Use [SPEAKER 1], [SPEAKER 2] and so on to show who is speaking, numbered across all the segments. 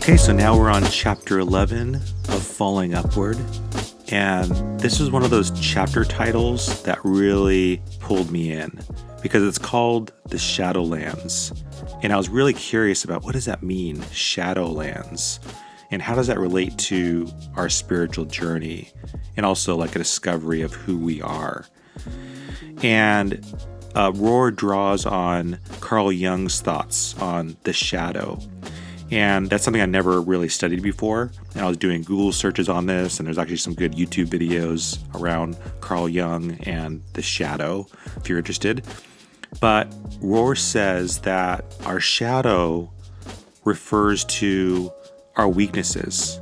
[SPEAKER 1] Okay, so now we're on chapter 11 of Falling Upward. And this is one of those chapter titles that really pulled me in because it's called The Shadowlands. And I was really curious about what does that mean, Shadowlands? And how does that relate to our spiritual journey and also like a discovery of who we are? And Rohr draws on Carl Jung's thoughts on the shadow. And that's something I never really studied before. And I was doing Google searches on this, and there's actually some good YouTube videos around Carl Jung and the shadow, if you're interested. But Rohr says that our shadow refers to our weaknesses,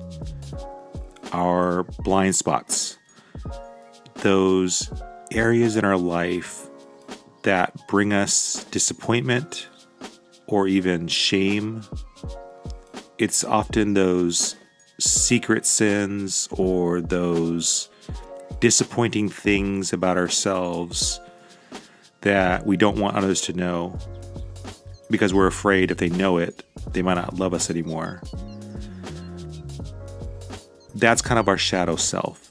[SPEAKER 1] our blind spots, those areas in our life that bring us disappointment or even shame. It's often those secret sins or those disappointing things about ourselves that we don't want others to know because we're afraid if they know it, they might not love us anymore. That's kind of our shadow self.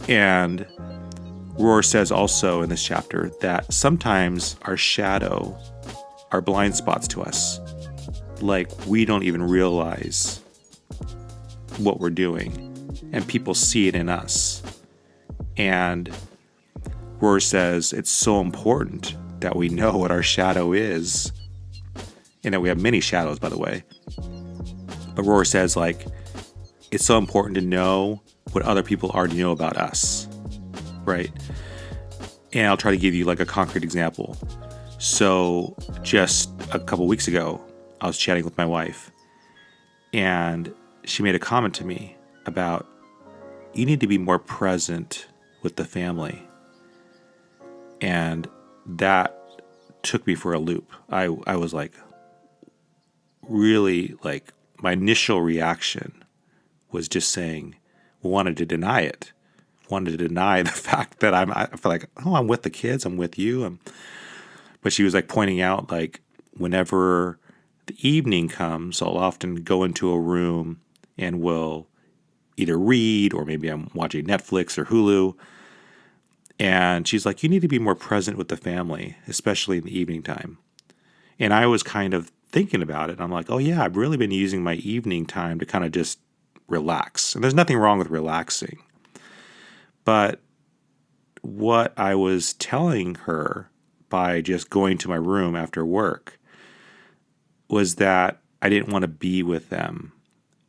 [SPEAKER 1] And Rohr says also in this chapter that sometimes our shadow are blind spots to us. Like we don't even realize what we're doing, and people see it in us. And Rohr says it's so important that we know what our shadow is, and that we have many shadows, by the way. But Rohr says like it's so important to know what other people already know about us, right? And I'll try to give you like a concrete example. So just a couple weeks ago, I was chatting with my wife, and she made a comment to me about, you need to be more present with the family. And that took me for a loop. I was like, really, like, my initial reaction was just saying, wanted to deny it. Wanted to deny the fact that I feel like, oh, I'm with the kids, I'm with you. But she was like pointing out, like, whenever the evening comes, I'll often go into a room and will either read or maybe I'm watching Netflix or Hulu. And she's like, you need to be more present with the family, especially in the evening time. And I was kind of thinking about it. And I'm like, oh yeah, I've really been using my evening time to kind of just relax. And there's nothing wrong with relaxing. But what I was telling her by just going to my room after work was that I didn't want to be with them.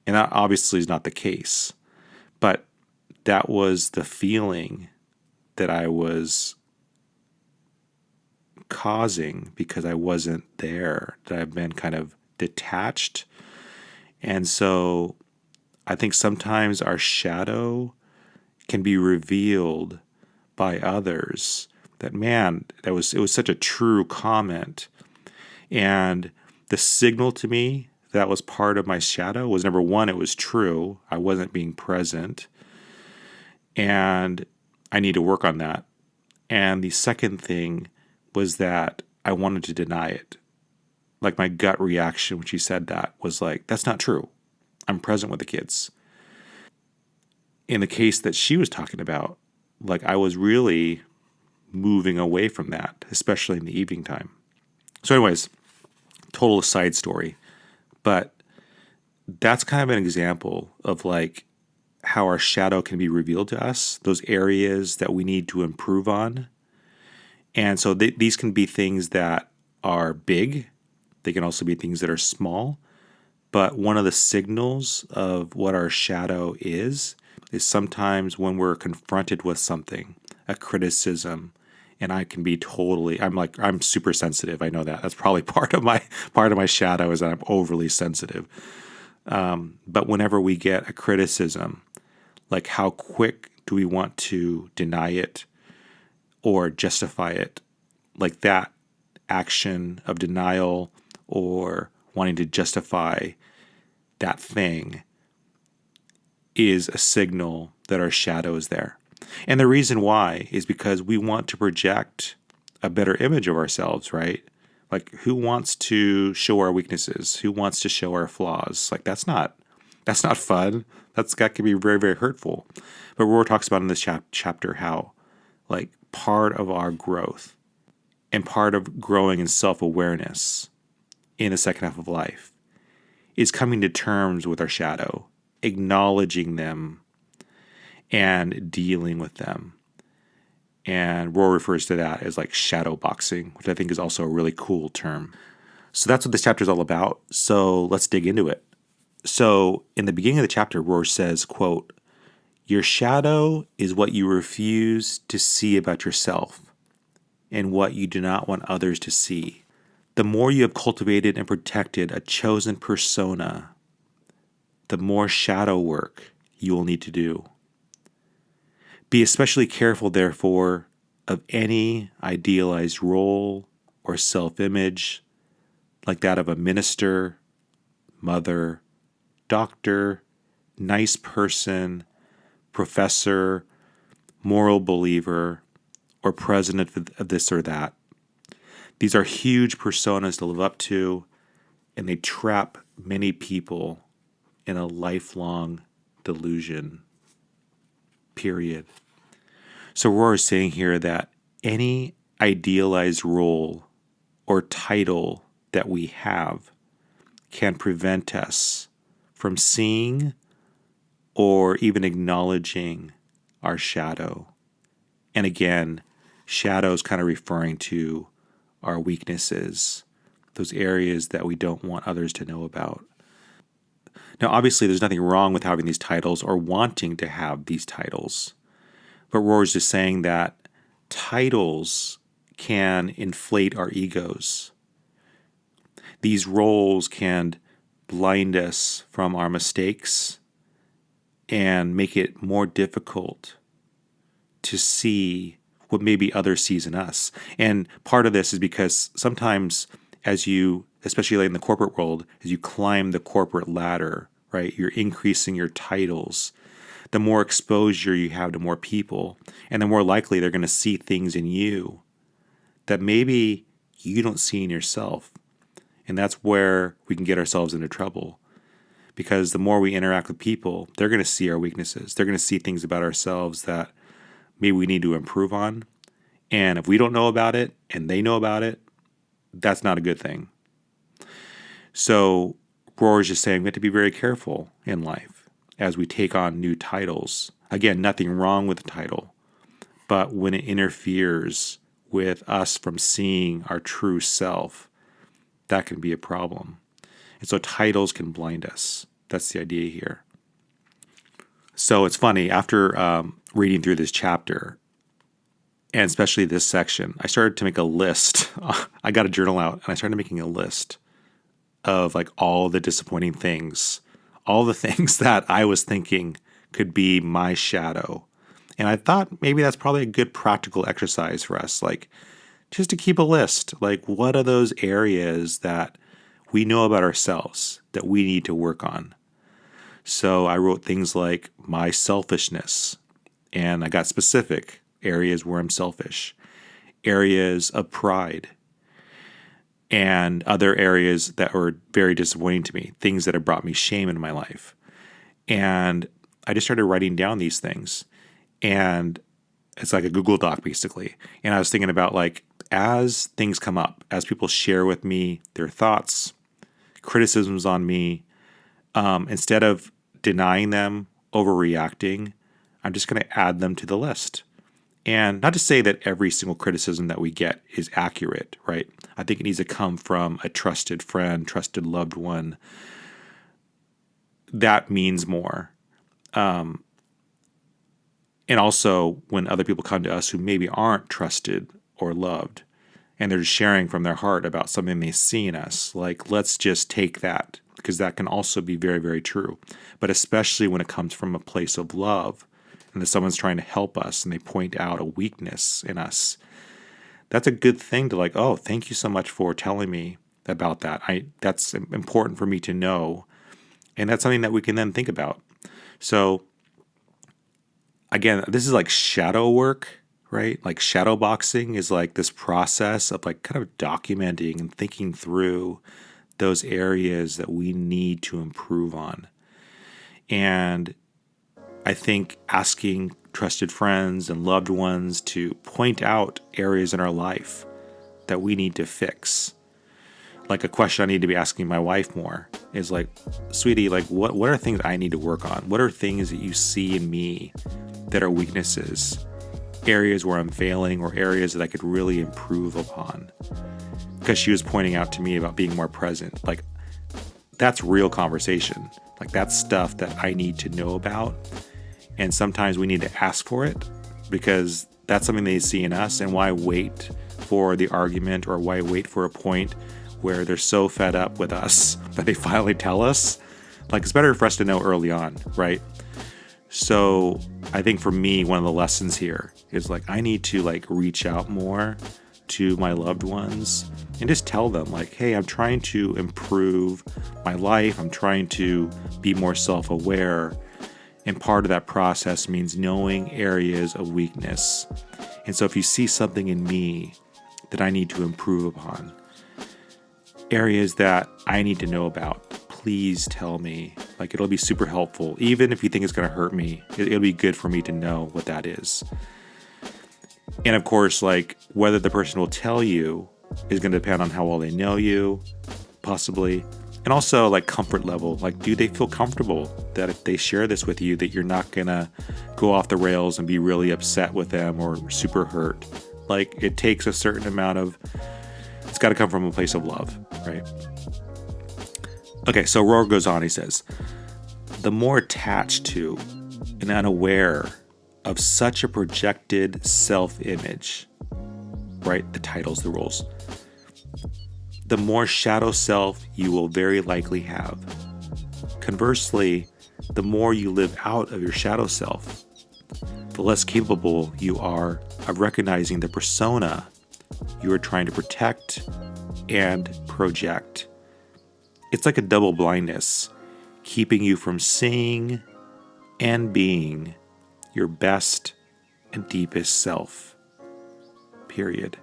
[SPEAKER 1] And that obviously is not the case. But that was the feeling that I was causing because I wasn't there, that I've been kind of detached. And so I think sometimes our shadow can be revealed by others. That, man, it was such a true comment. And the signal to me that was part of my shadow was, number one, it was true. I wasn't being present. And I need to work on that. And the second thing was that I wanted to deny it. Like my gut reaction when she said that was like, that's not true. I'm present with the kids. In the case that she was talking about, like I was really moving away from that, especially in the evening time. So anyways, total side story. But that's kind of an example of like how our shadow can be revealed to us, those areas that we need to improve on. And so these can be things that are big. They can also be things that are small. But one of the signals of what our shadow is sometimes when we're confronted with something, a criticism, and I can be I'm super sensitive. I know that. That's probably part of my shadow is that I'm overly sensitive. But whenever we get a criticism, like how quick do we want to deny it or justify it? Like that action of denial or wanting to justify that thing is a signal that our shadow is there. And the reason why is because we want to project a better image of ourselves, right? Like, who wants to show our weaknesses? Who wants to show our flaws? Like, that's not fun. That can be very, very hurtful. But Rohr talks about in this chapter how, like, part of our growth and part of growing in self-awareness in the second half of life is coming to terms with our shadow, acknowledging them, and dealing with them. And Rohr refers to that as like shadow boxing, which I think is also a really cool term. So that's what this chapter is all about. So let's dig into it. So in the beginning of the chapter, Rohr says, quote, "Your shadow is what you refuse to see about yourself and what you do not want others to see. The more you have cultivated and protected a chosen persona, the more shadow work you will need to do. Be especially careful, therefore, of any idealized role or self-image like that of a minister, mother, doctor, nice person, professor, moral believer, or president of this or that. These are huge personas to live up to, and they trap many people in a lifelong delusion. Period." So Rohr is saying here that any idealized role or title that we have can prevent us from seeing or even acknowledging our shadow. And again, shadow is kind of referring to our weaknesses, those areas that we don't want others to know about. Now, obviously, there's nothing wrong with having these titles or wanting to have these titles. But Rohr is just saying that titles can inflate our egos. These roles can blind us from our mistakes and make it more difficult to see what maybe others sees in us. And part of this is because sometimes as you, especially like in the corporate world, as you climb the corporate ladder, right, you're increasing your titles. The more exposure you have to more people, and the more likely they're going to see things in you that maybe you don't see in yourself. And that's where we can get ourselves into trouble. Because the more we interact with people, they're going to see our weaknesses. They're going to see things about ourselves that maybe we need to improve on. And if we don't know about it and they know about it, that's not a good thing. So Rohr is just saying we have to be very careful in life as we take on new titles. Again, nothing wrong with the title, but when it interferes with us from seeing our true self, that can be a problem. And so titles can blind us. That's the idea here. So it's funny, after reading through this chapter, and especially this section, I started to make a list. I got a journal out, and I started making a list of like all the disappointing things, all the things that I was thinking could be my shadow. And I thought maybe that's probably a good practical exercise for us, like just to keep a list. Like, what are those areas that we know about ourselves that we need to work on? So I wrote things like my selfishness, and I got specific areas where I'm selfish, areas of pride, and other areas that were very disappointing to me, things that have brought me shame in my life. And I just started writing down these things. And it's like a Google Doc, basically. And I was thinking about, like, as things come up, as people share with me their thoughts, criticisms on me, instead of denying them, overreacting, I'm just going to add them to the list. And not to say that every single criticism that we get is accurate, right? I think it needs to come from a trusted friend, trusted loved one. That means more. And also when other people come to us who maybe aren't trusted or loved, and they're just sharing from their heart about something they see in us, like, let's just take that, because that can also be very, very true. But especially when it comes from a place of love, and that someone's trying to help us and they point out a weakness in us, that's a good thing to, like, oh, thank you so much for telling me about that. That's important for me to know. And that's something that we can then think about. So again, this is like shadow work, right? Like shadow boxing is like this process of like kind of documenting and thinking through those areas that we need to improve on. And I think asking trusted friends and loved ones to point out areas in our life that we need to fix. Like a question I need to be asking my wife more is like, sweetie, like what are things I need to work on? What are things that you see in me that are weaknesses? Areas where I'm failing or areas that I could really improve upon? Because she was pointing out to me about being more present. Like, that's real conversation. Like, that's stuff that I need to know about. And sometimes we need to ask for it because that's something they see in us. And why wait for the argument, or why wait for a point where they're so fed up with us that they finally tell us? Like, it's better for us to know early on, right? So I think for me, one of the lessons here is like, I need to like reach out more to my loved ones and just tell them like, hey, I'm trying to improve my life. I'm trying to be more self-aware. And part of that process means knowing areas of weakness. And so if you see something in me that I need to improve upon, areas that I need to know about, please tell me. Like, it'll be super helpful. Even if you think it's going to hurt me, it'll be good for me to know what that is. And of course, like, whether the person will tell you is going to depend on how well they know you, possibly. And also, like, comfort level. Like, do they feel comfortable that if they share this with you, that you're not going to go off the rails and be really upset with them or super hurt? Like, it takes a certain amount of, it's got to come from a place of love, right? Okay, so Rohr goes on, he says, the more attached to and unaware of such a projected self-image, right? The titles, the roles. The more shadow self you will very likely have. Conversely, the more you live out of your shadow self, the less capable you are of recognizing the persona you are trying to protect and project. It's like a double blindness, keeping you from seeing and being your best and deepest self. Period.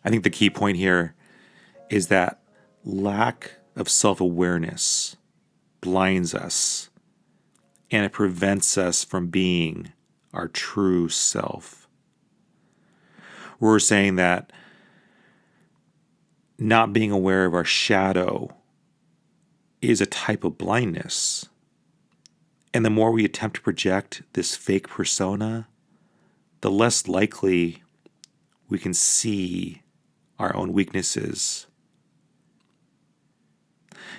[SPEAKER 1] I think the key point here is that lack of self-awareness blinds us, and it prevents us from being our true self. We're saying that not being aware of our shadow is a type of blindness. And the more we attempt to project this fake persona, the less likely we can see our own weaknesses.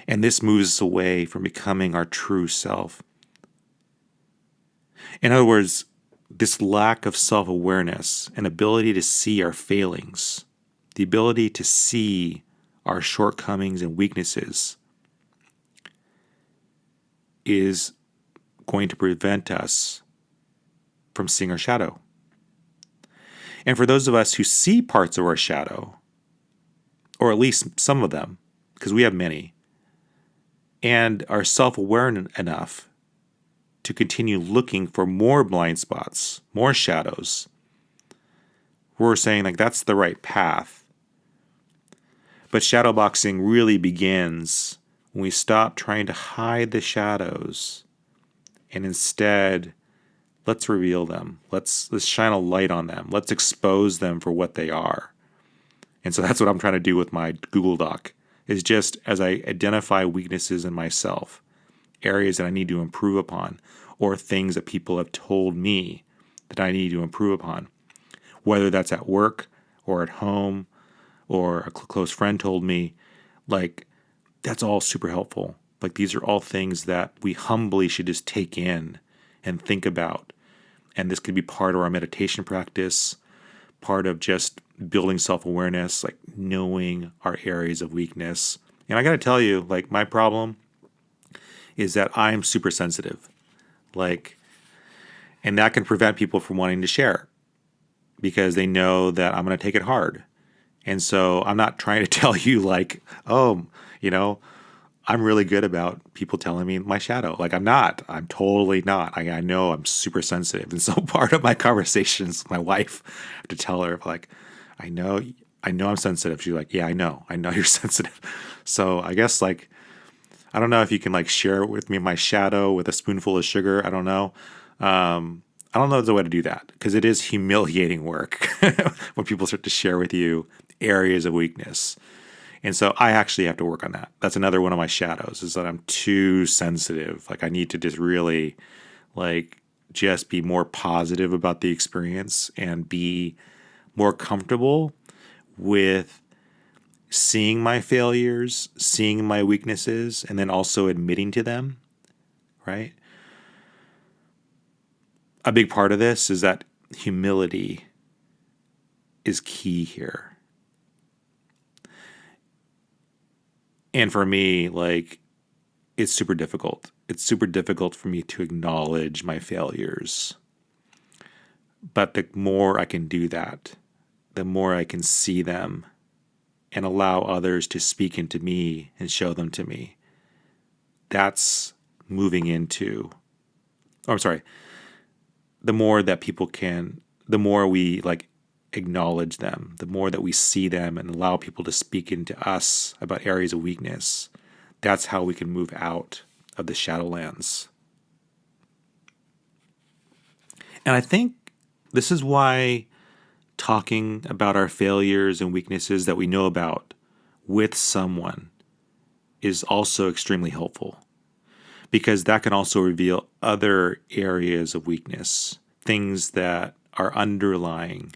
[SPEAKER 1] And this moves us away from becoming our true self. In other words, this lack of self-awareness and ability to see our failings, the ability to see our shortcomings and weaknesses, is going to prevent us from seeing our shadow. And for those of us who see parts of our shadow, or at least some of them, because we have many, and are self-aware enough to continue looking for more blind spots, more shadows, we're saying like that's the right path. But shadow boxing really begins when we stop trying to hide the shadows and instead let's reveal them. Let's shine a light on them. Let's expose them for what they are. And so that's what I'm trying to do with my Google Doc, is just as I identify weaknesses in myself, areas that I need to improve upon, or things that people have told me that I need to improve upon, whether that's at work or at home or a close friend told me, like, that's all super helpful. Like, these are all things that we humbly should just take in and think about. And this could be part of our meditation practice, part of just building self-awareness, like knowing our areas of weakness. And I got to tell you, like, my problem is that I'm super sensitive. Like, and that can prevent people from wanting to share because they know that I'm going to take it hard. And so I'm not trying to tell you like, oh, I'm really good about people telling me my shadow. Like I'm not. I'm totally not. I know I'm super sensitive. And so part of my conversations with my wife, I have to tell her like, I know I'm sensitive. She's like, yeah, I know you're sensitive. So I guess like, I don't know if you can like share with me my shadow with a spoonful of sugar. I don't know. I don't know if there's a way to do that because it is humiliating work when people start to share with you areas of weakness. And so I actually have to work on that. That's another one of my shadows is that I'm too sensitive. Like I need to just really like just be more positive about the experience and be more comfortable with seeing my failures, seeing my weaknesses, and then also admitting to them, right? A big part of this is that humility is key here. And for me, like, it's super difficult. It's super difficult for me to acknowledge my failures. But the more I can do that, the more I can see them and allow others to speak into me and show them to me. That's moving into, or I'm sorry, the more that people can, the more we like acknowledge them, the more that we see them and allow people to speak into us about areas of weakness, that's how we can move out of the Shadowlands. And I think this is why talking about our failures and weaknesses that we know about with someone is also extremely helpful, because that can also reveal other areas of weakness, things that are underlying.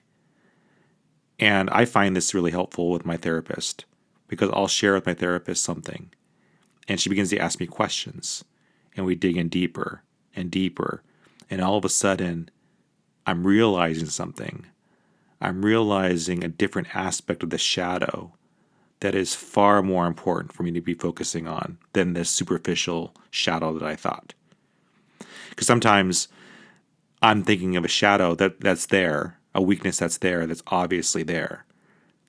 [SPEAKER 1] And I find this really helpful with my therapist because I'll share with my therapist something and she begins to ask me questions and we dig in deeper and deeper. And all of a sudden, I'm realizing something. I'm realizing a different aspect of the shadow that is far more important for me to be focusing on than this superficial shadow that I thought. Because sometimes I'm thinking of a shadow that's there, a weakness that's there, that's obviously there.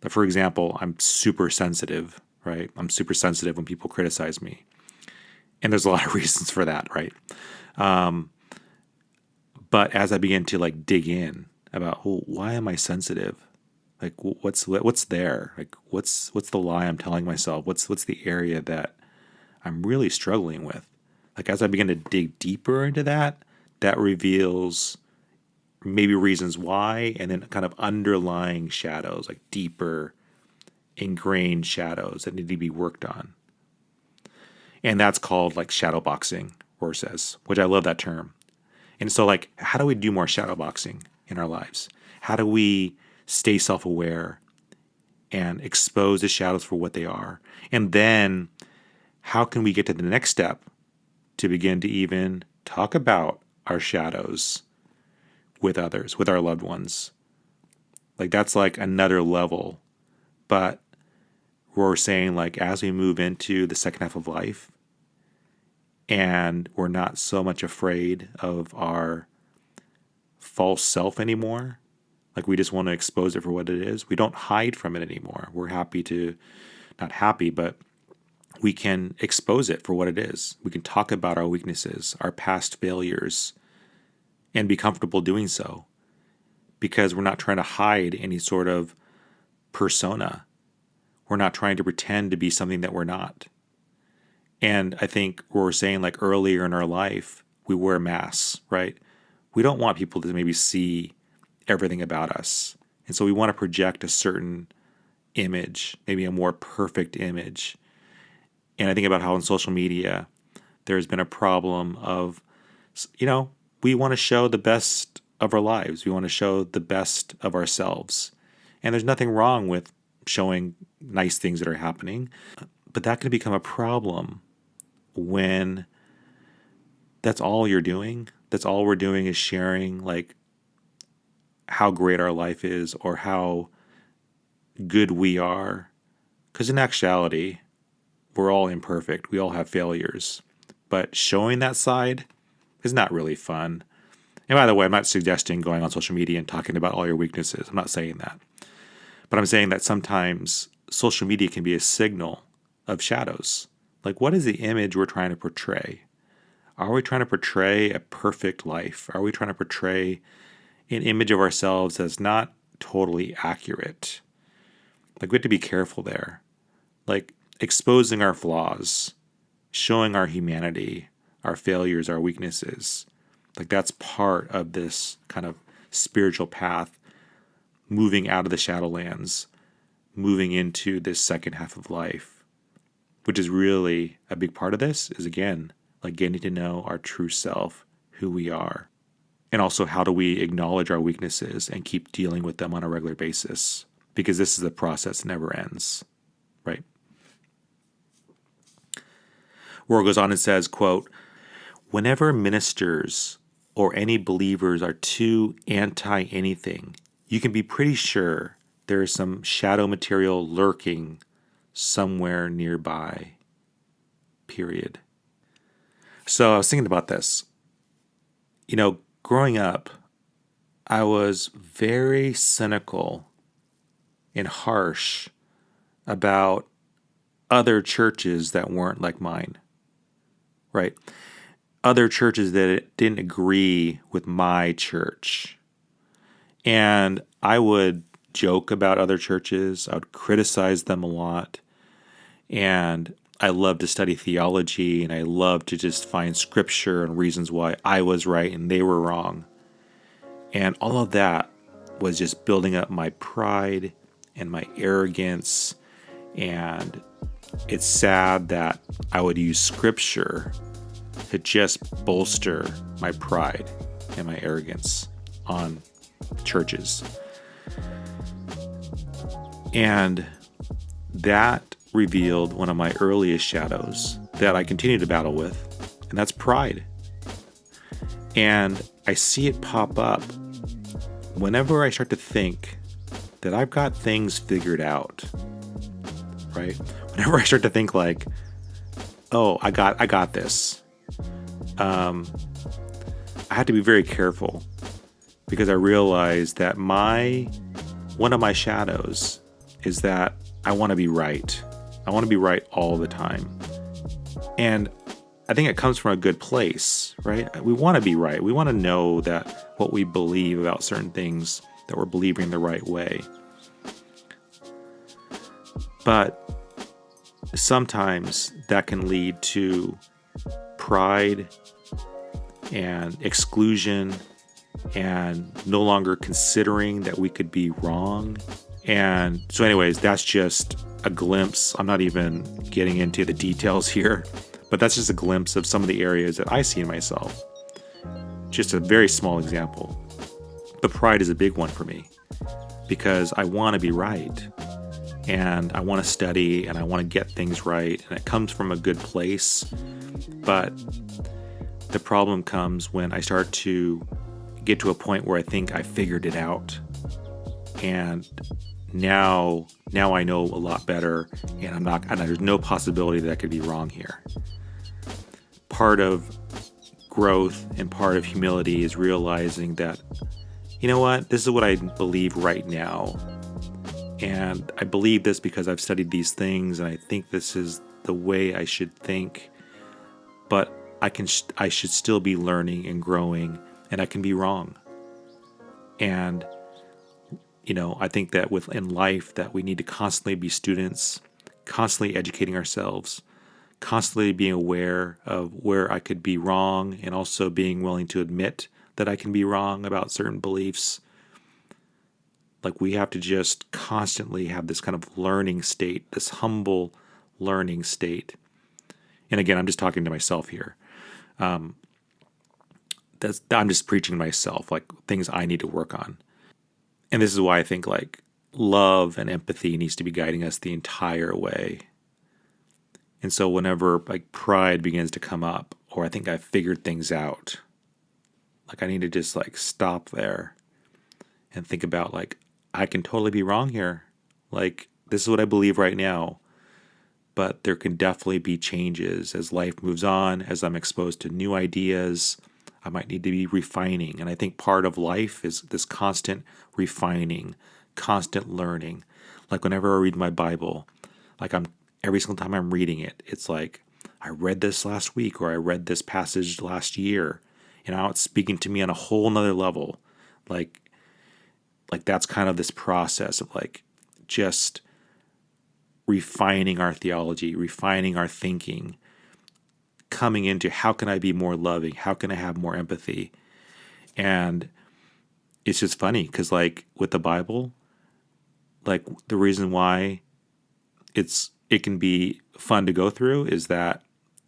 [SPEAKER 1] But for example, I'm super sensitive, right? I'm super sensitive when people criticize me. And there's a lot of reasons for that, right? But as I begin to like dig in about, well, why am I sensitive? Like what's there? Like what's the lie I'm telling myself? What's the area that I'm really struggling with? Like as I begin to dig deeper into that, that reveals maybe reasons why, and then kind of underlying shadows, like deeper ingrained shadows that need to be worked on. And that's called like shadow boxing, Rohr says, which I love that term. And so like, how do we do more shadow boxing in our lives? How do we stay self-aware and expose the shadows for what they are? And then how can we get to the next step to begin to even talk about our shadows with others, with our loved ones? Like that's like another level. But we're saying like as we move into the second half of life and we're not so much afraid of our false self anymore, like we just want to expose it for what it is. We don't hide from it anymore. We're happy to, not happy, but we can expose it for what it is. We can talk about our weaknesses, our past failures, and be comfortable doing so because we're not trying to hide any sort of persona. We're not trying to pretend to be something that we're not. And I think we're saying like earlier in our life, we wear masks, right? We don't want people to maybe see everything about us. And so we want to project a certain image, maybe a more perfect image. And I think about how on social media, there's been a problem of, we want to show the best of our lives. We want to show the best of ourselves. And there's nothing wrong with showing nice things that are happening. But that can become a problem when that's all you're doing. That's all we're doing is sharing like how great our life is or how good we are. Because in actuality, we're all imperfect. We all have failures. But showing that side is not really fun. And by the way, I'm not suggesting going on social media and talking about all your weaknesses. I'm not saying that. But I'm saying that sometimes social media can be a signal of shadows. Like, what is the image we're trying to portray? Are we trying to portray a perfect life? Are we trying to portray an image of ourselves that's not totally accurate? Like, we have to be careful there. Like, exposing our flaws, showing our humanity, our failures, our weaknesses. Like, that's part of this kind of spiritual path, moving out of the Shadowlands, moving into this second half of life, which is really a big part of this, is again, like getting to know our true self, who we are, and also how do we acknowledge our weaknesses and keep dealing with them on a regular basis, because this is a process that never ends, right? Rohr goes on and says, quote, "Whenever ministers or any believers are too anti-anything, you can be pretty sure there is some shadow material lurking somewhere nearby, period." So I was thinking about this. You know, growing up, I was very cynical and harsh about other churches that weren't like mine, right? Other churches that didn't agree with my church. And I would joke about other churches. I would criticize them a lot. And I love to study theology, and I love to just find scripture and reasons why I was right and they were wrong. And all of that was just building up my pride and my arrogance. And it's sad that I would use scripture to just bolster my pride and my arrogance on churches. And that revealed one of my earliest shadows that I continue to battle with, and that's pride. And I see it pop up whenever I start to think that I've got things figured out, right? Whenever I start to think like, oh, I got this. I had to be very careful, because I realized that one of my shadows is that I want to be right. I want to be right all the time. And I think it comes from a good place, right? We want to be right. We want to know that what we believe about certain things, that we're believing the right way. But sometimes that can lead to pride and exclusion and no longer considering that we could be wrong. And so anyways, that's just a glimpse. I'm not even getting into the details here, but that's just a glimpse of some of the areas that I see in myself. Just a very small example. But pride is a big one for me, because I want to be right, and I want to study, and I want to get things right, and it comes from a good place. But the problem comes when I start to get to a point where I think I figured it out, and now I know a lot better, and there's no possibility that I could be wrong here. Part of growth and part of humility is realizing that, you know what, this is what I believe right now. And I believe this because I've studied these things, and I think this is the way I should think. But I should still be learning and growing, and I can be wrong. And I think that in life that we need to constantly be students, constantly educating ourselves, constantly being aware of where I could be wrong, and also being willing to admit that I can be wrong about certain beliefs. Like, we have to just constantly have this kind of learning state, this humble learning state. And again, I'm just talking to myself here. I'm just preaching to myself, like things I need to work on. And this is why I think like love and empathy needs to be guiding us the entire way. And so whenever like pride begins to come up, or I think I've figured things out, like I need to just like stop there and think about like, I can totally be wrong here. Like, this is what I believe right now. But there can definitely be changes as life moves on, as I'm exposed to new ideas. I might need to be refining. And I think part of life is this constant refining, constant learning. Like whenever I read my Bible, like every single time I'm reading it, it's like I read this last week, or I read this passage last year, and now it's speaking to me on a whole nother level. Like that's kind of this process of like just refining our theology, refining our thinking, coming into how can I be more loving? How can I have more empathy? And it's just funny because like with the Bible, like the reason why it can be fun to go through is that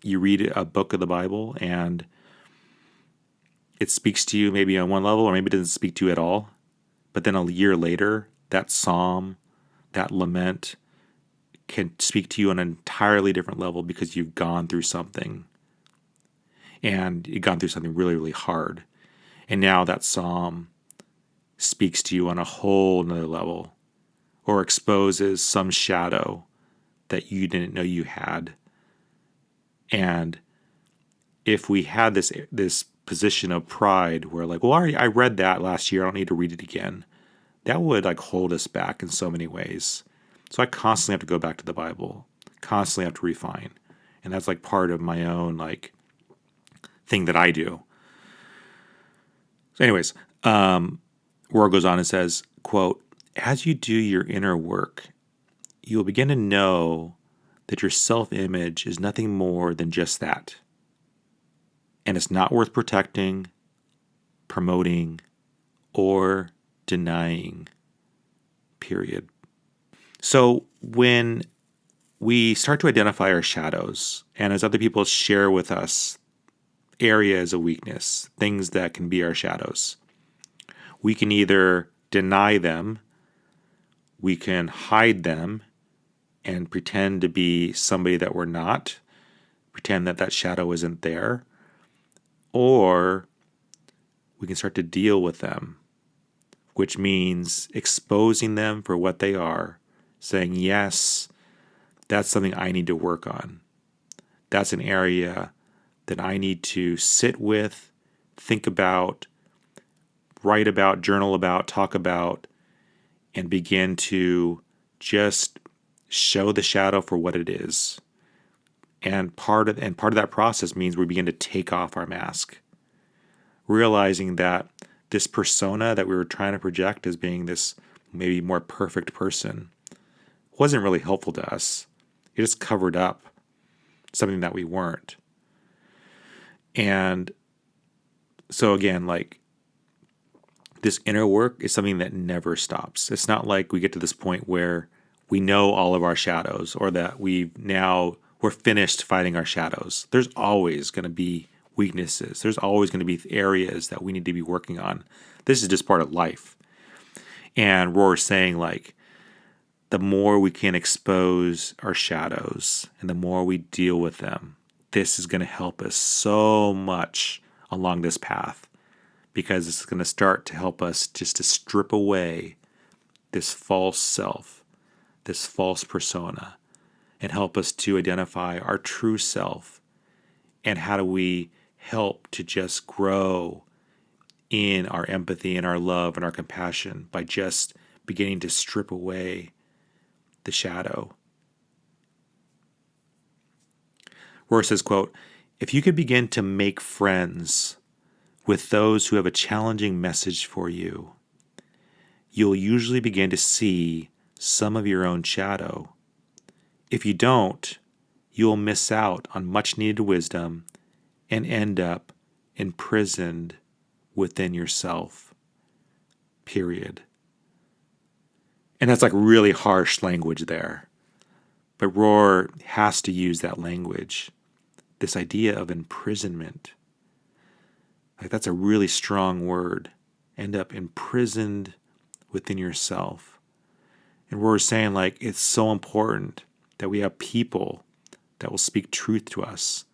[SPEAKER 1] you read a book of the Bible and it speaks to you maybe on one level, or maybe it doesn't speak to you at all. But then a year later, that psalm, that lament can speak to you on an entirely different level because you've gone through something. And you've gone through something really, really hard. And now that psalm speaks to you on a whole nother level, or exposes some shadow that you didn't know you had. And if we had this position of pride where like, well, I read that last year, I don't need to read it again, that would like hold us back in so many ways. So I constantly have to go back to the Bible, constantly have to refine. And that's like part of my own like thing that I do. So anyways, Rohr goes on and says, quote, as you do your inner work, you will begin to know that your self-image is nothing more than just that. And it's not worth protecting, promoting, or denying, period. So when we start to identify our shadows, and as other people share with us areas of weakness, things that can be our shadows, we can either deny them, we can hide them, and pretend to be somebody that we're not, pretend that that shadow isn't there, or we can start to deal with them, which means exposing them for what they are, saying, yes, that's something I need to work on. That's an area that I need to sit with, think about, write about, journal about, talk about, and begin to just show the shadow for what it is. And part of that process means we begin to take off our mask, realizing that this persona that we were trying to project as being this maybe more perfect person wasn't really helpful to us. It just covered up something that we weren't. And so again, like this inner work is something that never stops. It's not like we get to this point where we know all of our shadows, or that we're finished fighting our shadows. There's always going to be weaknesses. There's always going to be areas that we need to be working on. This is just part of life. And Rohr is saying like, the more we can expose our shadows and the more we deal with them, this is going to help us so much along this path, because it's going to start to help us just to strip away this false self, this false persona, and help us to identify our true self. And how do we help to just grow in our empathy and our love and our compassion by just beginning to strip away the shadow. Rohr says, quote, if you could begin to make friends with those who have a challenging message for you, you'll usually begin to see some of your own shadow. If you don't, you'll miss out on much needed wisdom and end up imprisoned within yourself. Period. And that's like really harsh language there. But Rohr has to use that language. This idea of imprisonment. Like that's a really strong word. End up imprisoned within yourself. And Rohr is saying like it's so important that we have people that will speak truth to us.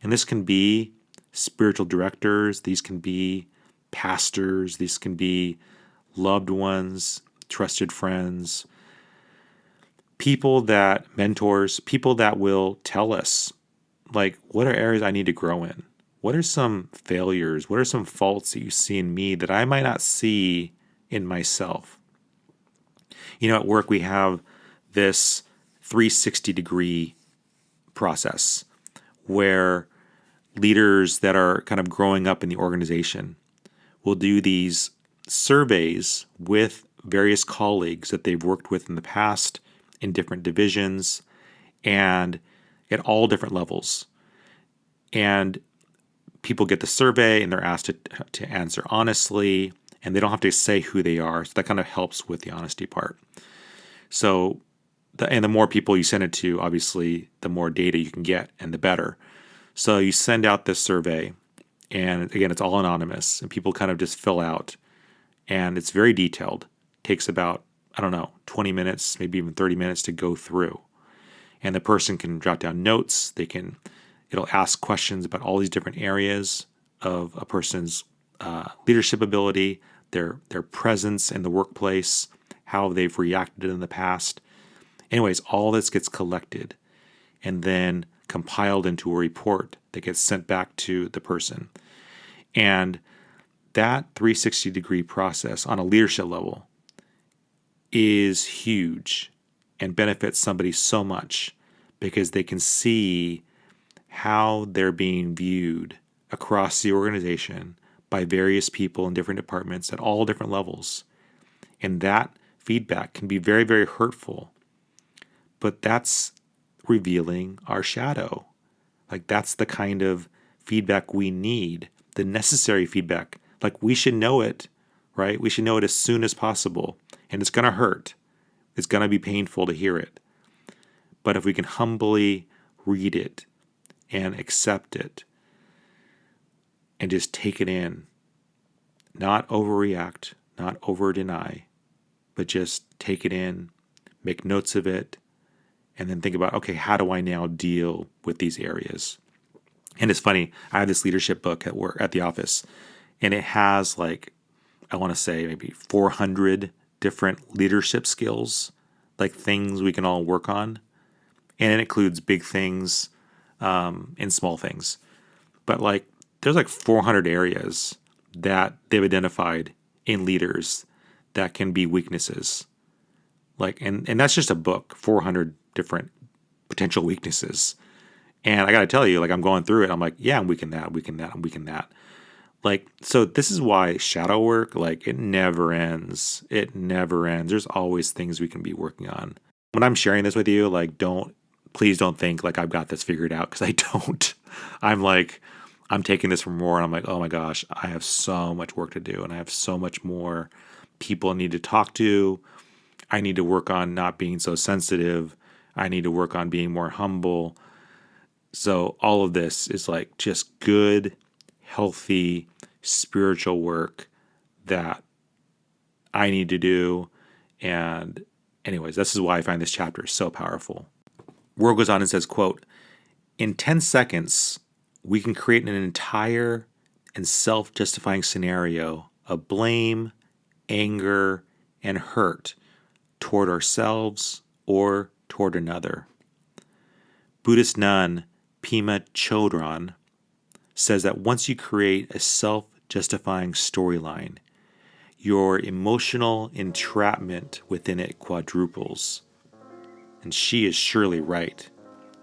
[SPEAKER 1] And this can be spiritual directors, these can be pastors, these can be loved ones, trusted friends, mentors, people that will tell us, like, what are areas I need to grow in? What are some failures? What are some faults that you see in me that I might not see in myself? You know, at work we have this 360-degree process where leaders that are kind of growing up in the organization will do these surveys with various colleagues that they've worked with in the past in different divisions and at all different levels. And people get the survey and they're asked to answer honestly, and they don't have to say who they are. So that kind of helps with the honesty part. So, the more people you send it to, obviously, the more data you can get and the better. So you send out this survey, and again, it's all anonymous, and people kind of just fill out, and it's very detailed. It takes about, 20 minutes, maybe even 30 minutes to go through. And the person can jot down notes. It'll ask questions about all these different areas of a person's leadership ability, their presence in the workplace, how they've reacted in the past. Anyways, all this gets collected and then compiled into a report that gets sent back to the person. And that 360-degree process on a leadership level is huge and benefits somebody so much because they can see how they're being viewed across the organization by various people in different departments at all different levels. And that feedback can be very, very hurtful. But that's revealing our shadow. Like, that's the kind of feedback we need, the necessary feedback. Like, we should know it, right? We should know it as soon as possible. And it's going to hurt. It's going to be painful to hear it. But if we can humbly read it and accept it and just take it in, not overreact, not over-deny, but just take it in, make notes of it, and then think about, okay, how do I now deal with these areas? And it's funny, I have this leadership book at work, at the office, and it has I want to say maybe 400 different leadership skills, like things we can all work on. And it includes big things and small things. But there's 400 areas that they've identified in leaders that can be weaknesses. And that's just a book, 400 different potential weaknesses. And I got to tell you, I'm going through it. I'm like, yeah, I'm weak in that, I'm weak in that, I'm weak in that. So this is why shadow work, it never ends. It never ends. There's always things we can be working on. When I'm sharing this with you, please don't think I've got this figured out, because I don't. I'm taking this from Rohr, and I'm like, oh my gosh, I have so much work to do, and I have so much more people I need to talk to. I need to work on not being so sensitive. I need to work on being more humble. So all of this is just good, healthy, spiritual work that I need to do. And anyways, this is why I find this chapter so powerful. Rohr goes on and says, quote, "In 10 seconds, we can create an entire and self-justifying scenario of blame, anger, and hurt toward ourselves or toward another." Buddhist nun Pema Chodron says that once you create a self-justifying storyline, your emotional entrapment within it quadruples. And she is surely right.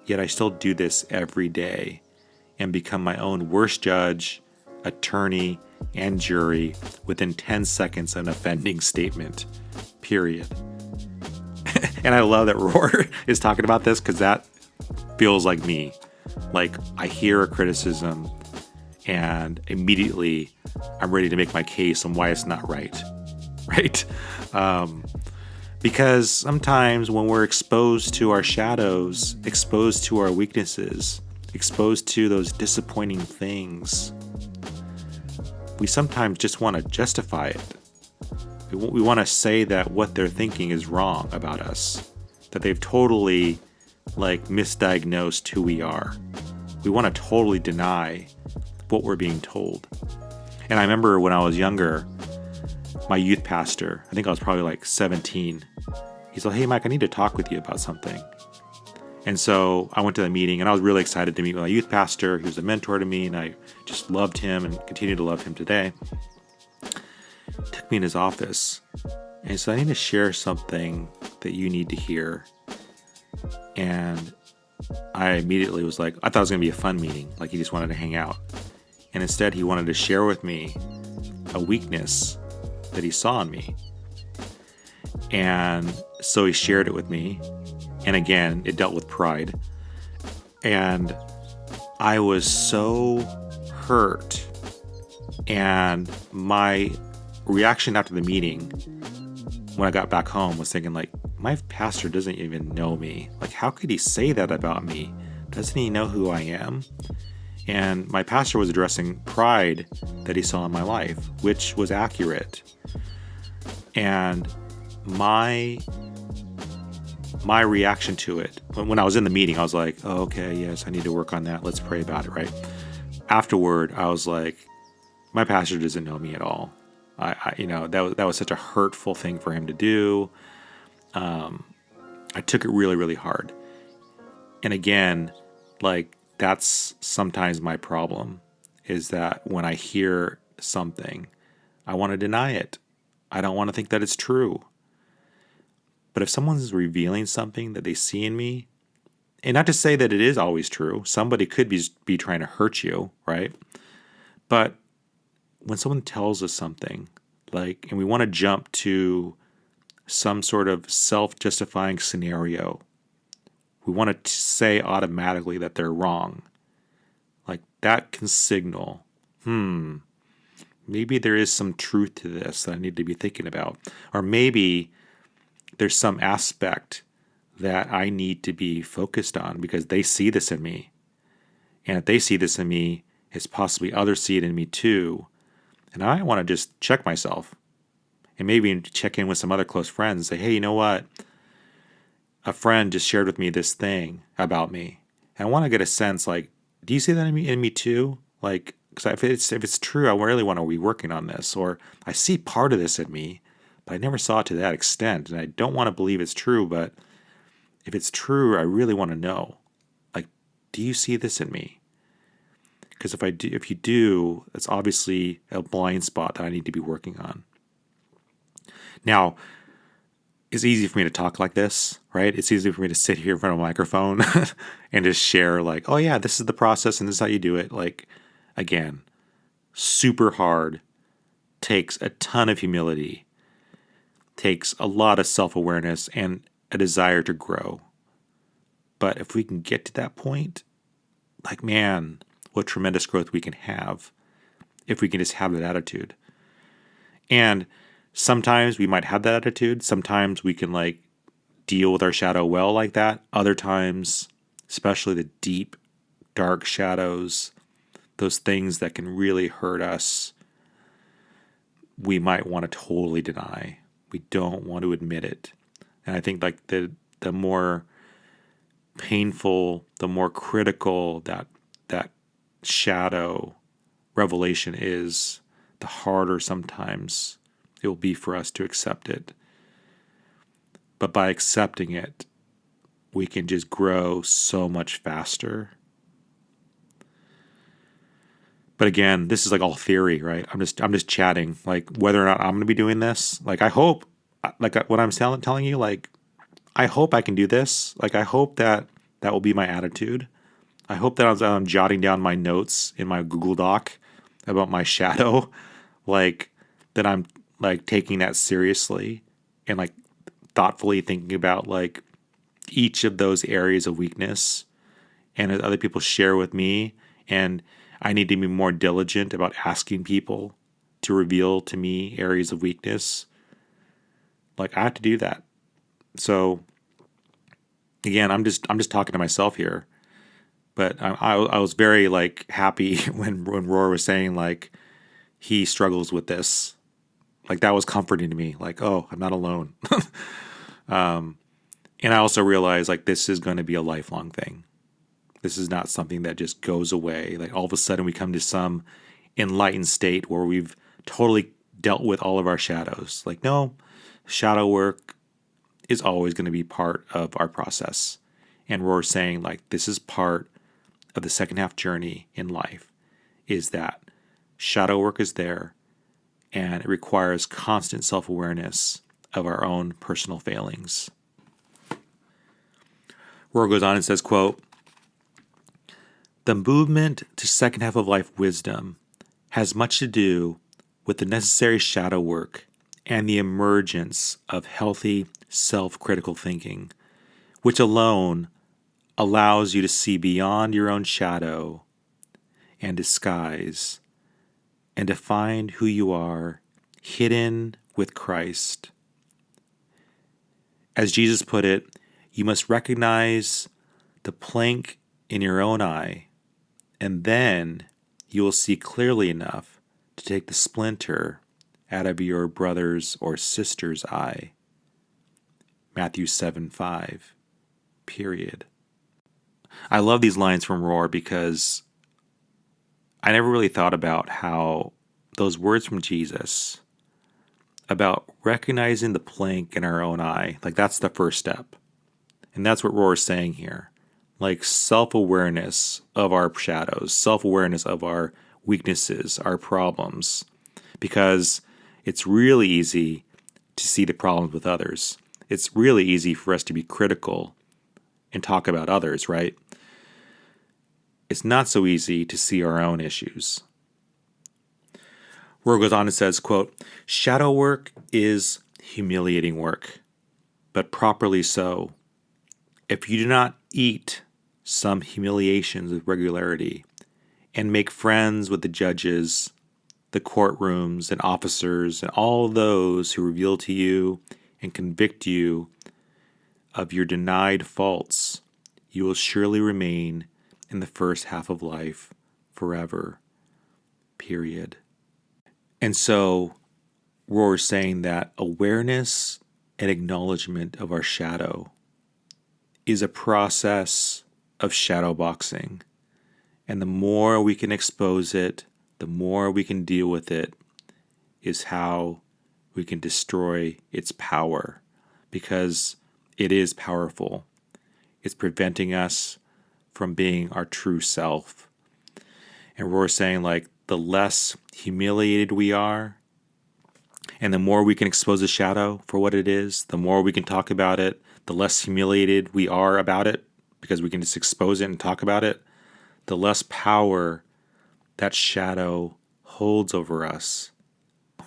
[SPEAKER 1] Yet I still do this every day and become my own worst judge, attorney, and jury within 10 seconds of an offending statement. Period. And I love that Rohr is talking about this, because that feels like me. I hear a criticism and immediately I'm ready to make my case on why it's not right. Right? Because sometimes when we're exposed to our shadows, exposed to our weaknesses, exposed to those disappointing things, we sometimes just want to justify it. We want to say that what they're thinking is wrong about us, that they've totally misdiagnosed who we are. We want to totally deny what we're being told. And I remember when I was younger, my youth pastor, I think I was probably 17, he's like, "Hey Mike, I need to talk with you about something." And so I went to the meeting, and I was really excited to meet with my youth pastor. He was a mentor to me, and I just loved him and continue to love him today. He took me in his office, and he said, "I need to share something that you need to hear." And I immediately was like, I thought it was going to be a fun meeting. Like he just wanted to hang out. And instead he wanted to share with me a weakness that he saw in me. And so he shared it with me. And again, it dealt with pride. And I was so hurt. And my reaction after the meeting, when I got back home, was thinking like, my pastor doesn't even know me. Like, how could he say that about me? Doesn't he know who I am? And my pastor was addressing pride that he saw in my life, which was accurate. And my reaction to it, when I was in the meeting, I was like, oh, okay, yes, I need to work on that. Let's pray about it, right? Afterward, I was like, my pastor doesn't know me at all. That was such a hurtful thing for him to do. I took it really, really hard. And again, like, that's sometimes my problem, is that when I hear something, I want to deny it. I don't want to think that it's true. But if someone's revealing something that they see in me, and not to say that it is always true, somebody could be trying to hurt you, right? But when someone tells us something, like, and we want to jump to some sort of self-justifying scenario, we want to say automatically that they're wrong. Like, that can signal, maybe there is some truth to this that I need to be thinking about. Or maybe there's some aspect that I need to be focused on because they see this in me. And if they see this in me, it's possibly others see it in me too. And I want to just check myself and maybe check in with some other close friends and say, hey, you know what? A friend just shared with me this thing about me. And I want to get a sense, like, do you see that in me too? Like, because if it's true, I really want to be working on this. Or I see part of this in me, but I never saw it to that extent. And I don't want to believe it's true, but if it's true, I really want to know. Like, do you see this in me? Because if you do, it's obviously a blind spot that I need to be working on. Now, it's easy for me to talk like this, right? It's easy for me to sit here in front of a microphone and just share like, oh yeah, this is the process and this is how you do it. Like, again, super hard, takes a ton of humility, takes a lot of self-awareness and a desire to grow. But if we can get to that point, like, man, what tremendous growth we can have if we can just have that attitude. And sometimes we might have that attitude. Sometimes we can like deal with our shadow well like that. Other times, especially the deep, dark shadows, those things that can really hurt us, we might want to totally deny. We don't want to admit it. And I think like the more painful, the more critical that shadow revelation is, the harder sometimes it will be for us to accept it. But by accepting it, we can just grow so much faster. But again, this is like all theory, right? I'm just chatting, like whether or not I'm going to be doing this. Like, I hope, like what I'm telling you, like, I hope I can do this. Like, I hope that will be my attitude. I hope that as I'm jotting down my notes in my Google Doc about my shadow, like, that I'm like taking that seriously and like thoughtfully thinking about like each of those areas of weakness, and as other people share with me, and I need to be more diligent about asking people to reveal to me areas of weakness. Like, I have to do that. So again, I'm just talking to myself here, but I was very like happy when Rohr was saying like he struggles with this. Like, that was comforting to me. Like, oh, I'm not alone. And I also realized like this is going to be a lifelong thing. This is not something that just goes away. Like, all of a sudden we come to some enlightened state where we've totally dealt with all of our shadows. Like, no, shadow work is always going to be part of our process. And we're saying like this is part of the second half journey in life, is that shadow work is there, and it requires constant self-awareness of our own personal failings. Rohr goes on and says, quote, The movement to second half of life wisdom has much to do with the necessary shadow work and the emergence of healthy self-critical thinking, which alone allows you to see beyond your own shadow and disguise and to find who you are hidden with Christ. As Jesus put it, you must recognize the plank in your own eye, and then you will see clearly enough to take the splinter out of your brother's or sister's eye. Matthew 7:5. Period. I love these lines from Rohr because I never really thought about how those words from Jesus about recognizing the plank in our own eye, like that's the first step. And that's what Rohr is saying here. Like self-awareness of our shadows, self-awareness of our weaknesses, our problems. Because it's really easy to see the problems with others. It's really easy for us to be critical and talk about others, right? It's not so easy to see our own issues. Rohr goes on and says, quote, "Shadow work is humiliating work, but properly so. If you do not eat some humiliations with regularity and make friends with the judges, the courtrooms and officers and all those who reveal to you and convict you of your denied faults, you will surely remain in the first half of life forever. Period." And so Rohr is saying that awareness and acknowledgement of our shadow is a process of shadow boxing. And the more we can expose it, the more we can deal with it, is how we can destroy its power. Because it is powerful. It's preventing us from being our true self. And Rohr is saying, like, the less humiliated we are, and the more we can expose the shadow for what it is, the more we can talk about it, the less humiliated we are about it, because we can just expose it and talk about it, the less power that shadow holds over us.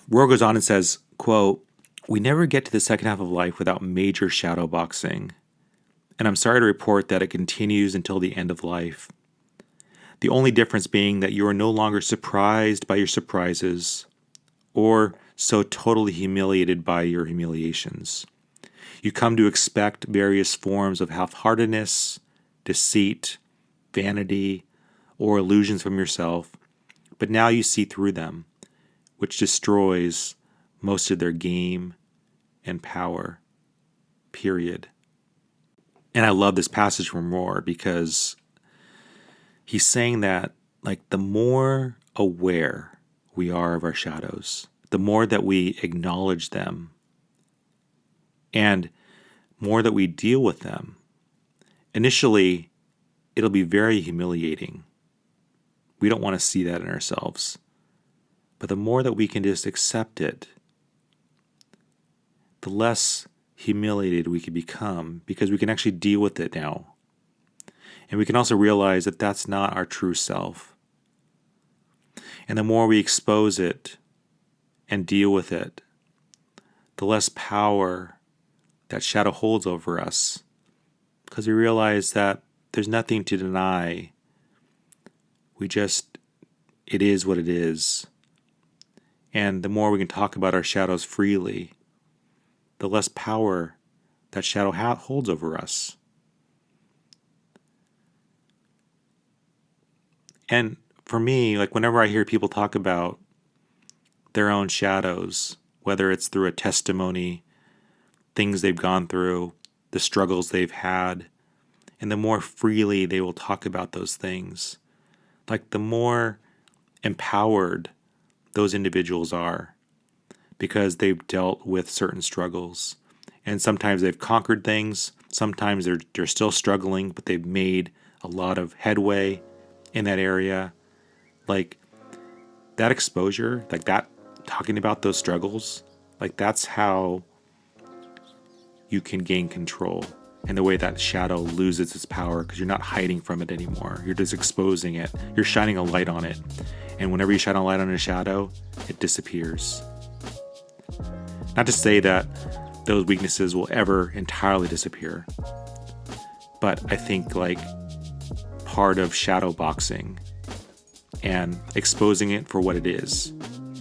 [SPEAKER 1] Rohr goes on and says, quote, "We never get to the second half of life without major shadow boxing. And I'm sorry to report that it continues until the end of life. The only difference being that you are no longer surprised by your surprises or so totally humiliated by your humiliations. You come to expect various forms of half-heartedness, deceit, vanity, or illusions from yourself, but now you see through them, which destroys most of their game and power. Period." And I love this passage from Rohr because he's saying that, like, the more aware we are of our shadows, the more that we acknowledge them, and more that we deal with them, initially, it'll be very humiliating. We don't want to see that in ourselves. But the more that we can just accept it, the less humiliated we can become, because we can actually deal with it now. And we can also realize that that's not our true self. And the more we expose it and deal with it, the less power that shadow holds over us, because we realize that there's nothing to deny. It is what it is. And the more we can talk about our shadows freely, the less power that shadow holds over us. And for me, like, whenever I hear people talk about their own shadows, whether it's through a testimony, things they've gone through, the struggles they've had, and the more freely they will talk about those things, like, the more empowered those individuals are, because they've dealt with certain struggles. And sometimes they've conquered things, sometimes they're still struggling, but they've made a lot of headway in that area. Like, that exposure, like that, talking about those struggles, like, that's how you can gain control. and the way that shadow loses its power because you're not hiding from it anymore. You're just exposing it. You're shining a light on it. And whenever you shine a light on a shadow, it disappears. Not to say that those weaknesses will ever entirely disappear, but I think like part of shadow boxing and exposing it for what it is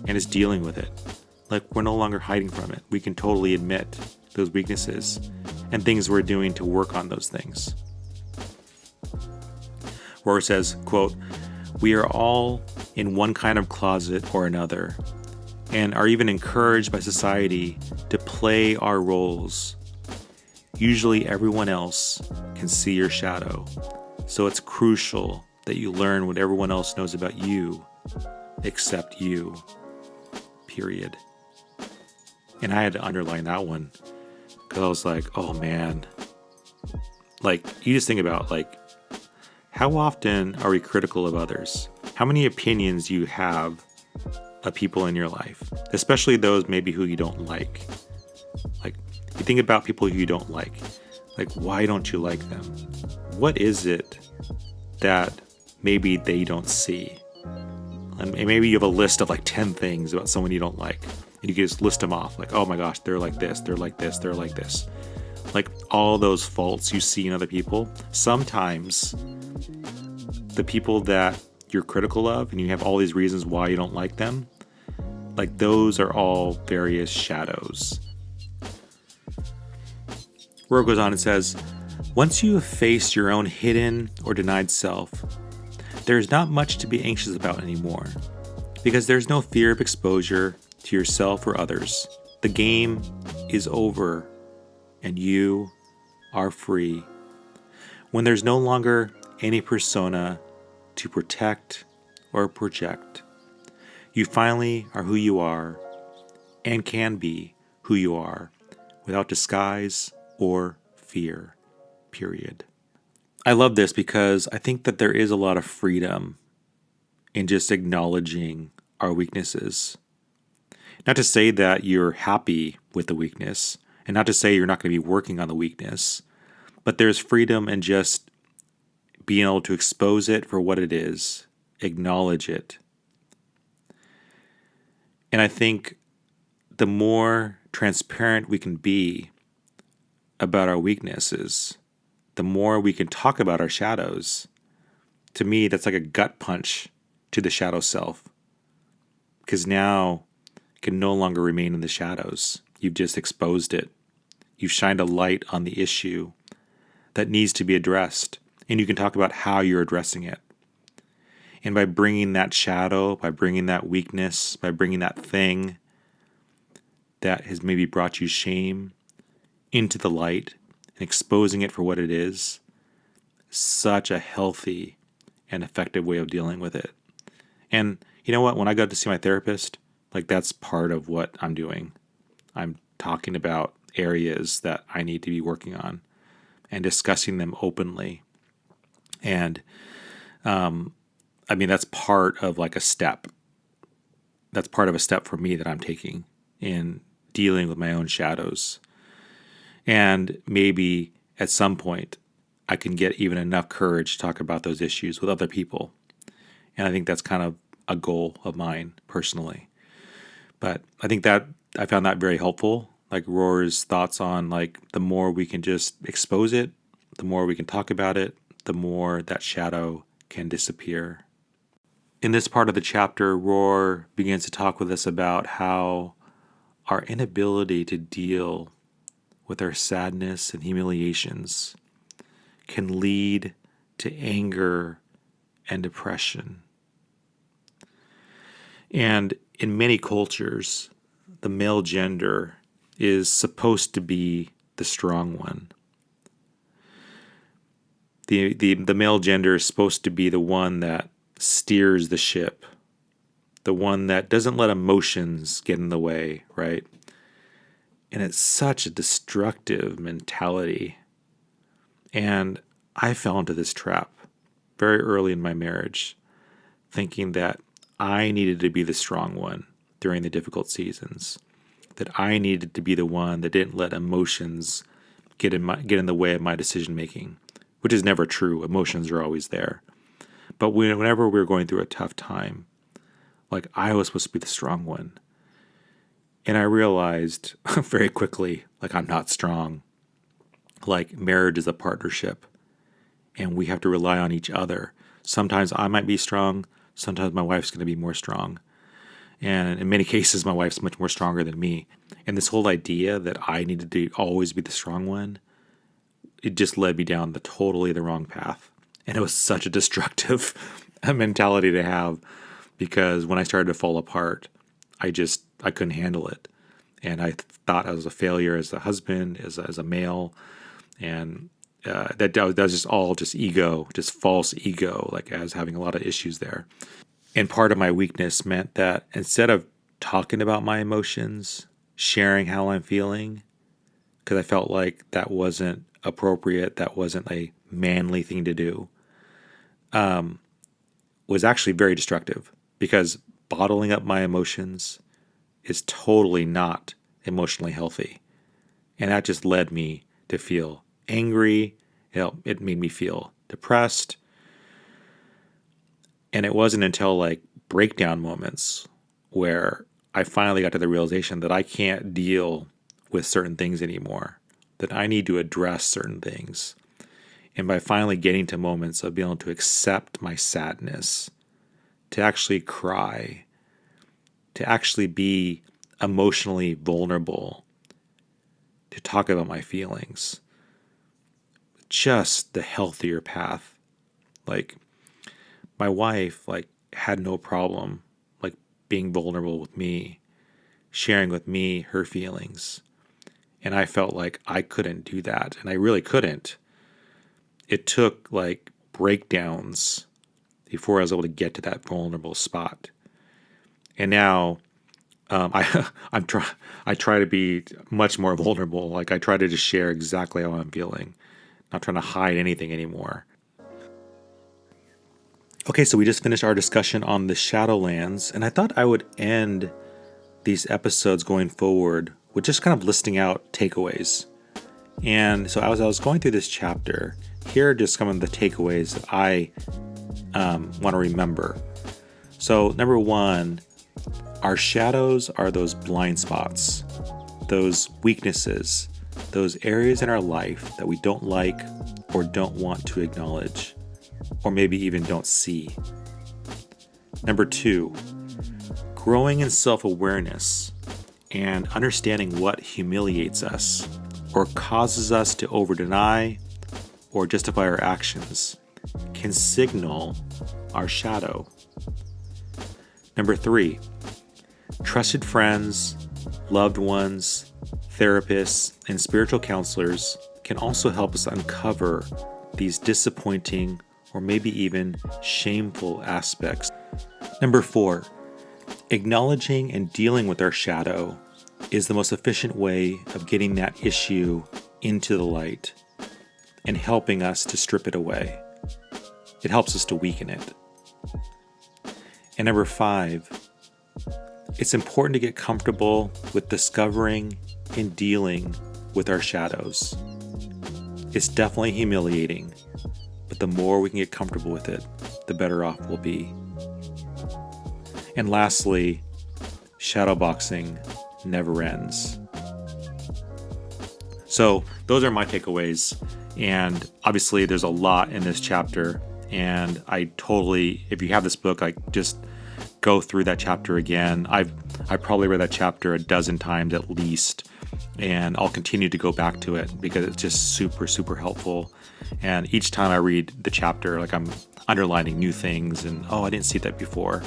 [SPEAKER 1] and is dealing with it. Like, we're no longer hiding from it. We can totally admit those weaknesses and things we're doing to work on those things. Rohr says, quote, "We are all in one kind of closet or another, and are even encouraged by society to play our roles. Usually everyone else can see your shadow, so it's crucial that you learn what everyone else knows about you, except you, period." And I had to underline that one, because I was like, oh man. Like, you just think about, like, how often are we critical of others? How many opinions do you have of people in your life, especially those maybe who you don't like? Like, you think about people who you don't like. Like, why don't you like them? What is it that maybe they don't see? And maybe you have a list of like 10 things about someone you don't like, and you can just list them off. Like, oh my gosh, they're like this, they're like this, they're like this. Like, all those faults you see in other people. Sometimes the people that you're critical of and you have all these reasons why you don't like them, like, those are all various shadows. Rohr goes on and says, "Once you have faced your own hidden or denied self, there is not much to be anxious about anymore, because there's no fear of exposure to yourself or others. The game is over and you are free. When there's no longer any persona to protect or project, you finally are who you are and can be who you are without disguise or fear, period." I love this because I think that there is a lot of freedom in just acknowledging our weaknesses. Not to say that you're happy with the weakness, and not to say you're not going to be working on the weakness, but there's freedom in just being able to expose it for what it is, acknowledge it. And I think the more transparent we can be about our weaknesses, the more we can talk about our shadows. To me, that's like a gut punch to the shadow self, because now it can no longer remain in the shadows. You've just exposed it. You've shined a light on the issue that needs to be addressed, and you can talk about how you're addressing it. And by bringing that shadow, by bringing that weakness, by bringing that thing that has maybe brought you shame into the light and exposing it for what it is, such a healthy and effective way of dealing with it. And you know what? When I go to see my therapist, like, that's part of what I'm doing. I'm talking about areas that I need to be working on and discussing them openly. And I mean, that's part of like a step. That's part of a step for me that I'm taking in dealing with my own shadows. And maybe at some point I can get even enough courage to talk about those issues with other people. And I think that's kind of a goal of mine personally. But I think that I found that very helpful. Like Rohr's thoughts on, like, the more we can just expose it, the more we can talk about it, the more that shadow can disappear. In this part of the chapter, Rohr begins to talk with us about how our inability to deal with our sadness and humiliations can lead to anger and depression. And in many cultures, the male gender is supposed to be the strong one. The male gender is supposed to be the one that steers the ship, the one that doesn't let emotions get in the way, right? And it's such a destructive mentality. And I fell into this trap very early in my marriage, thinking that I needed to be the strong one during the difficult seasons, that I needed to be the one that didn't let emotions get in the way of my decision making, which is never true. Emotions are always there. But whenever we were going through a tough time, like I was supposed to be the strong one. And I realized very quickly, like I'm not strong. Like marriage is a partnership and we have to rely on each other. Sometimes I might be strong. Sometimes my wife's going to be more strong. And in many cases, my wife's much more stronger than me. And this whole idea that I needed to always be the strong one, it just led me down totally the wrong path. And it was such a destructive mentality to have, because when I started to fall apart, I couldn't handle it. And I thought I was a failure as a husband, as a male. And that was just all just ego, just false ego, like I was having a lot of issues there. And part of my weakness meant that instead of talking about my emotions, sharing how I'm feeling, because I felt like that wasn't appropriate, that wasn't a manly thing to do, was actually very destructive, because bottling up my emotions is totally not emotionally healthy. And that just led me to feel angry. It made me feel depressed. And it wasn't until like breakdown moments where I finally got to the realization that I can't deal with certain things anymore, that I need to address certain things. And by finally getting to moments of being able to accept my sadness, to actually cry, to actually be emotionally vulnerable, to talk about my feelings, just the healthier path. Like, my wife had no problem being vulnerable with me, sharing with me her feelings. And I felt like I couldn't do that. And I really couldn't. It took breakdowns before I was able to get to that vulnerable spot. And now I try to be much more vulnerable. I try to just share exactly how I'm feeling, not trying to hide anything anymore. Okay, so we just finished our discussion on the Shadowlands, and I thought I would end these episodes going forward with just kind of listing out takeaways. And so as I was going through this chapter, here are just some of the takeaways that I want to remember. So number one, our shadows are those blind spots, those weaknesses, those areas in our life that we don't like or don't want to acknowledge, or maybe even don't see. Number two, growing in self-awareness and understanding what humiliates us or causes us to over-deny or justify our actions can signal our shadow. Number three, trusted friends, loved ones, therapists, and spiritual counselors can also help us uncover these disappointing or maybe even shameful aspects. Number four, acknowledging and dealing with our shadow is the most efficient way of getting that issue into the light and helping us to strip it away. It helps us to weaken it. And number five, it's important to get comfortable with discovering and dealing with our shadows. It's definitely humiliating, but the more we can get comfortable with it, the better off we'll be. And lastly, shadowboxing never ends. So those are my takeaways. And obviously there's a lot in this chapter. And if you have this book, just go through that chapter again. I probably read that chapter a dozen times at least. And I'll continue to go back to it because it's just super, super helpful. And each time I read the chapter, I'm underlining new things and, I didn't see that before.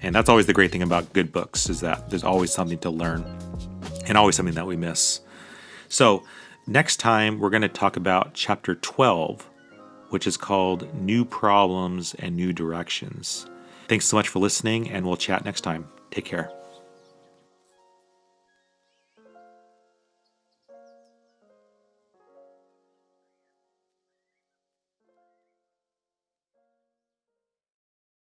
[SPEAKER 1] And that's always the great thing about good books, is that there's always something to learn and always something that we miss. So next time we're going to talk about chapter 12, which is called New Problems and New Directions. Thanks so much for listening, and we'll chat next time. Take care.